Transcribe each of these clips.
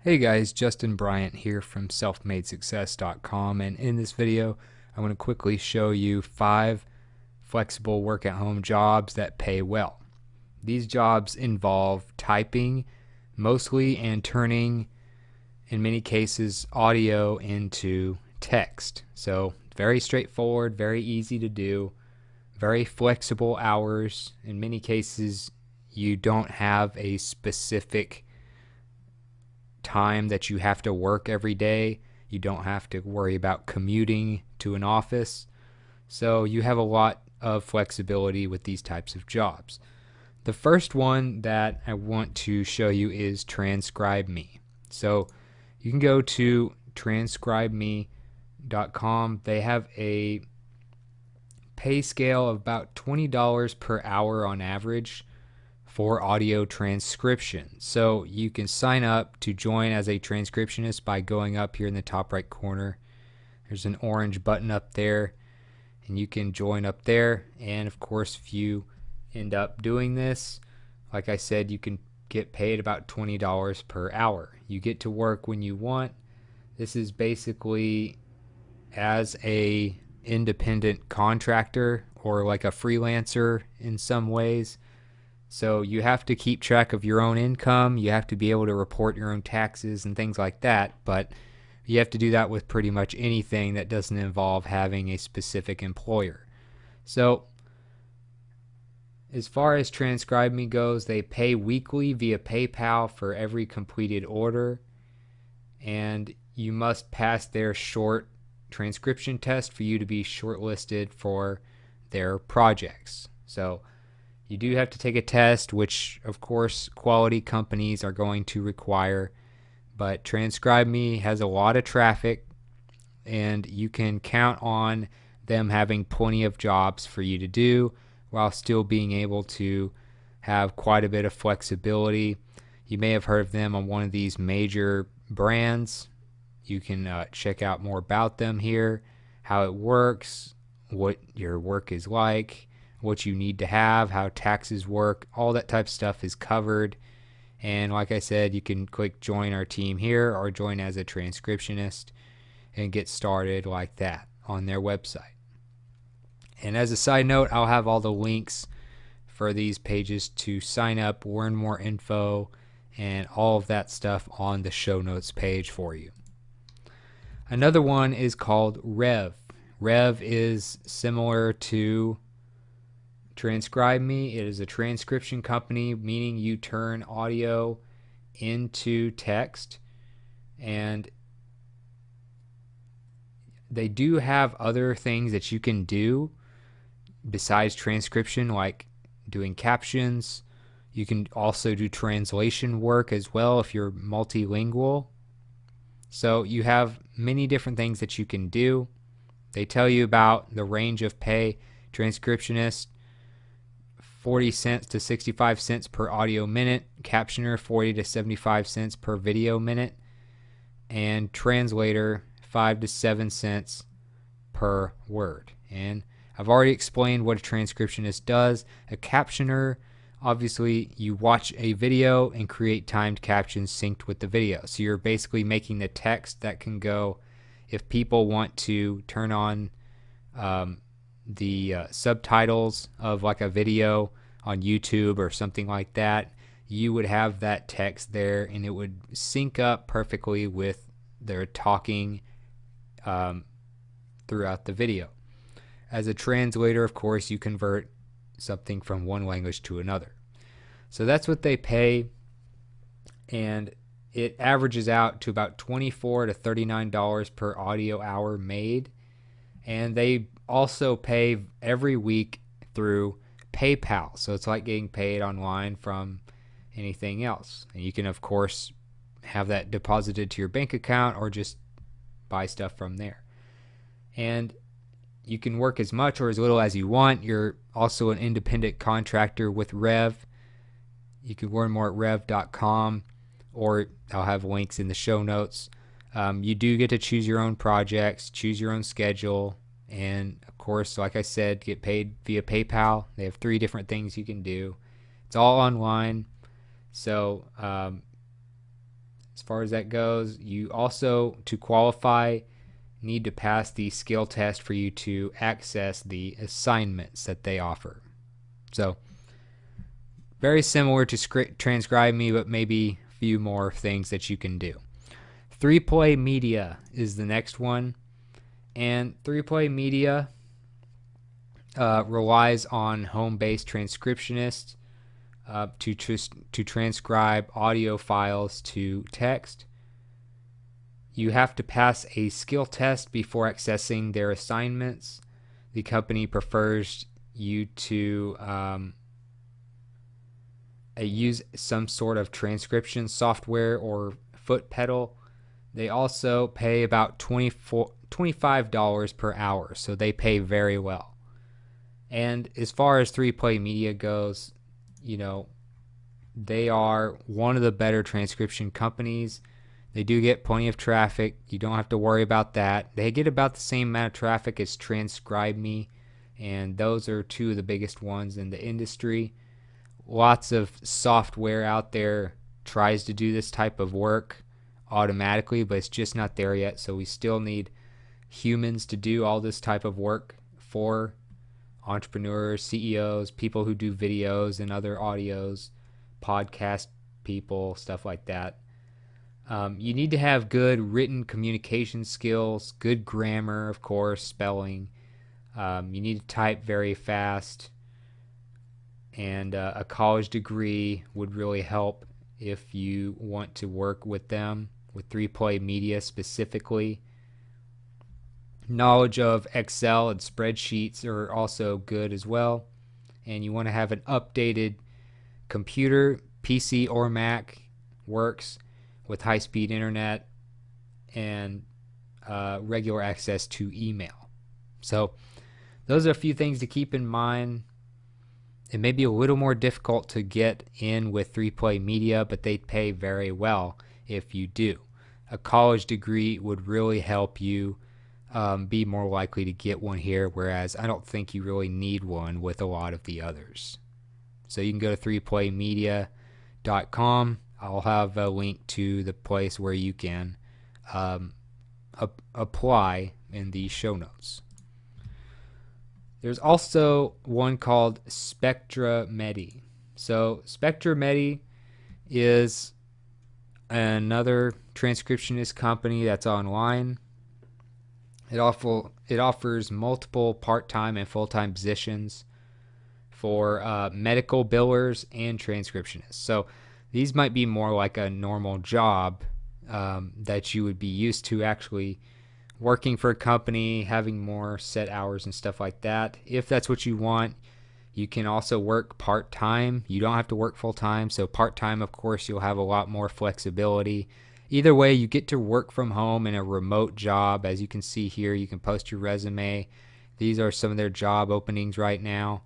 Hey guys, Justin Bryant here from selfmadesuccess.com, and in this video I want to quickly show you 5 flexible work at home jobs that pay well. These jobs involve typing mostly and turning, in many cases, audio into text. So very straightforward, very easy to do, very flexible hours. In many cases you don't have a specific time that you have to work every day. You don't have to worry about commuting to an office. So you have a lot of flexibility with these types of jobs. The first one that I want to show you is TranscribeMe. So you can go to transcribeme.com. They have a pay scale of about $20 per hour on average for audio transcription. So you can sign up to join as a transcriptionist by going up here in the top right corner. There's an orange button up there, and you can join up there. And of course, if you end up doing this, like I said, you can get paid about $20 per hour. You get to work when you want. This is basically as a independent contractor or like a freelancer in some ways. So you have to keep track of your own income. You have to be able to report your own taxes and things like that. But you have to do that with pretty much anything that doesn't involve having a specific employer. So as far as TranscribeMe goes, they pay weekly via PayPal for every completed order. And you must pass their short transcription test for you to be shortlisted for their projects. So you do have to take a test, which of course quality companies are going to require, but TranscribeMe has a lot of traffic and you can count on them having plenty of jobs for you to do while still being able to have quite a bit of flexibility. You may have heard of them on one of these major brands. You can check out more about them here, how it works, what your work is like, what you need to have, how taxes work, all that type of stuff is covered. And like I said, you can click join our team here or join as a transcriptionist and get started like that on their website. And as a side note, I'll have all the links for these pages to sign up, learn more info, and all of that stuff on the show notes page for you. Another one is called Rev. Rev is similar to TranscribeMe. It is a transcription company, meaning you turn audio into text, and they do have other things that you can do besides transcription, like doing captions. You can also do translation work as well if you're multilingual. So you have many different things that you can do. They tell you about the range of pay. Transcriptionist, 40 cents to 65 cents per audio minute, captioner 40 to 75 cents per video minute, and translator 5 to 7 cents per word. And I've already explained what a transcriptionist does. A captioner, obviously you watch a video and create timed captions synced with the video. So you're basically making the text that can go, if people want to turn on the subtitles of like a video on YouTube or something like that, you would have that text there and it would sync up perfectly with their talking throughout the video. As a translator, of course, you convert something from one language to another. So that's what they pay, and it averages out to about $24 to $39 per audio hour made. And they also pay every week through PayPal. So it's like getting paid online from anything else. And you can, of course, have that deposited to your bank account or just buy stuff from there. And you can work as much or as little as you want. You're also an independent contractor with Rev. You can learn more at rev.com, or I'll have links in the show notes. You do get to choose your own projects, choose your own schedule, and of course, like I said, get paid via PayPal. They have 3 different things you can do. It's all online. So as far as that goes. You also, to qualify, need to pass the skill test for you to access the assignments that they offer. So very similar to TranscribeMe, but maybe a few more things that you can do. 3Play Media is the next one, and 3Play Media relies on home-based transcriptionists to transcribe audio files to text. You have to pass a skill test before accessing their assignments. The company prefers you to use some sort of transcription software or foot pedal. They also pay about $25 per hour, so they pay very well. And as far as 3Play Media goes, you know, they are one of the better transcription companies. They do get plenty of traffic. You don't have to worry about that. They get about the same amount of traffic as TranscribeMe, and those are two of the biggest ones in the industry. Lots of software out there tries to do this type of work automatically, but it's just not there yet. So we still need humans to do all this type of work for entrepreneurs, CEOs, people who do videos and other audios, podcast people, stuff like that. You need to have good written communication skills, good grammar, of course, spelling. You need to type very fast, and a college degree would really help if you want to work with them, with 3Play Media specifically. Knowledge of Excel and spreadsheets are also good as well. And you want to have an updated computer, PC or Mac, works with high-speed internet and regular access to email. So those are a few things to keep in mind. It may be a little more difficult to get in with 3Play Media, but they pay very well if you do. A college degree would really help you be more likely to get one here, whereas I don't think you really need one with a lot of the others. So you can go to 3playmedia.com. I'll have a link to the place where you can apply in the show notes. There's also one called SpectraMedi. So SpectraMedi is another transcriptionist company that's online. It offers multiple part-time and full-time positions for medical billers and transcriptionists. So these might be more like a normal job that you would be used to actually working for a company, having more set hours and stuff like that. If that's what you want, you can also work part-time. You don't have to work full-time. So part-time, of course, you'll have a lot more flexibility. Either way, you get to work from home in a remote job. As you can see here, you can post your resume. These are some of their job openings right now.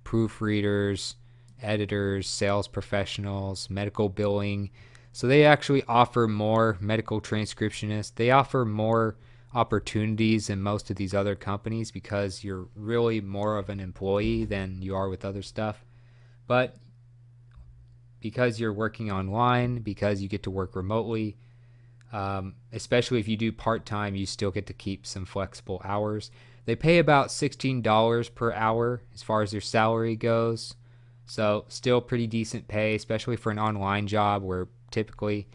Proofreaders, editors, sales professionals, medical billing. So they actually offer more medical transcriptionists. They offer more opportunities than most of these other companies because you're really more of an employee than you are with other stuff. But because you're working online, because you get to work remotely, especially if you do part-time, you still get to keep some flexible hours. They pay about $16 per hour as far as their salary goes. So still pretty decent pay, especially for an online job where typically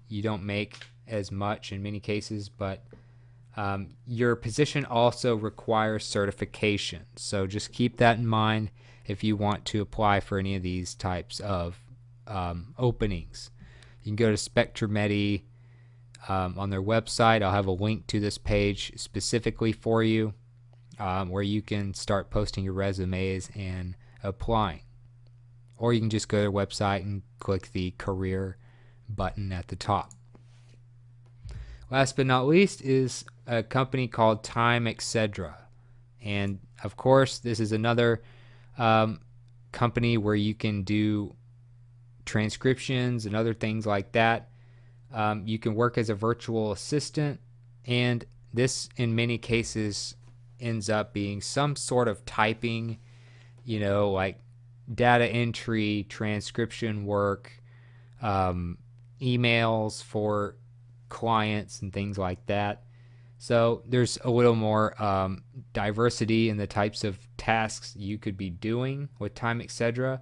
you don't make as much in many cases, but your position also requires certification. So just keep that in mind if you want to apply for any of these types of openings. You can go to SpectraMedi on their website. I'll have a link to this page specifically for you where you can start posting your resumes and applying. Or you can just go to their website and click the career button at the top. Last but not least is a company called Time Etc. And of course, this is another company where you can do transcriptions and other things like that. You can work as a virtual assistant, and this in many cases ends up being some sort of typing, like data entry, transcription work, emails for clients and things like that. So there's a little more diversity in the types of tasks you could be doing with Time, etc.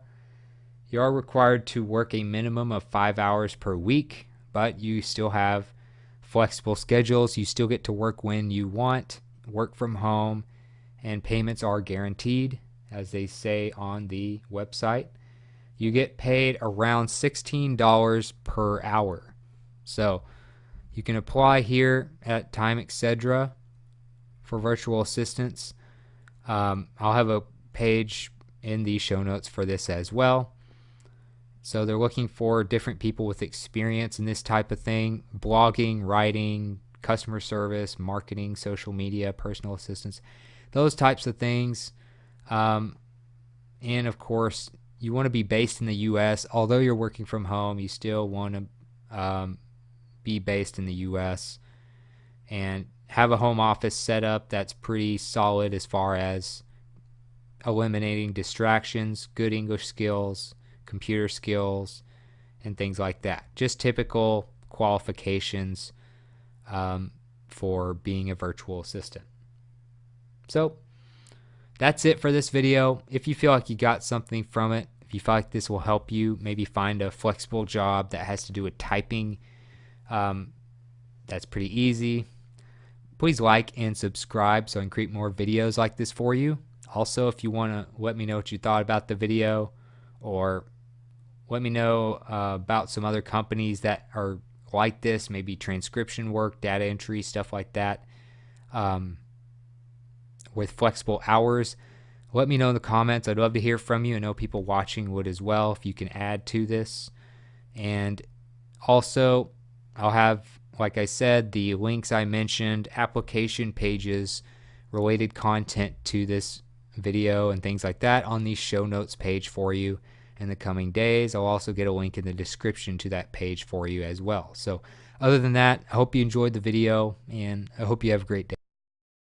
You are required to work a minimum of 5 hours per week, but you still have flexible schedules. You still get to work when you want, work from home, and payments are guaranteed, as they say on the website. You get paid around $16 per hour. So you can apply here at Time, etc. for virtual assistants. I'll have a page in the show notes for this as well. So they're looking for different people with experience in this type of thing: blogging, writing, customer service, marketing, social media, personal assistance, those types of things. And of course, you want to be based in the U.S. Although you're working from home, you still want to be based in the U.S. and have a home office set up that's pretty solid as far as eliminating distractions, good English skills, computer skills, and things like that. Just typical qualifications for being a virtual assistant. So that's it for this video. If you feel like you got something from it, if you feel like this will help you maybe find a flexible job that has to do with typing, that's pretty easy. Please like and subscribe so I can create more videos like this for you. Also, if you want to let me know what you thought about the video, or let me know about some other companies that are like this, maybe transcription work, data entry, stuff like that, with flexible hours. Let me know in the comments. I'd love to hear from you. I know people watching would as well if you can add to this. And also, I'll have, like I said, the links I mentioned, application pages, related content to this video and things like that on the show notes page for you in the coming days. I'll also get a link in the description to that page for you as well. So other than that, I hope you enjoyed the video, and I hope you have a great day.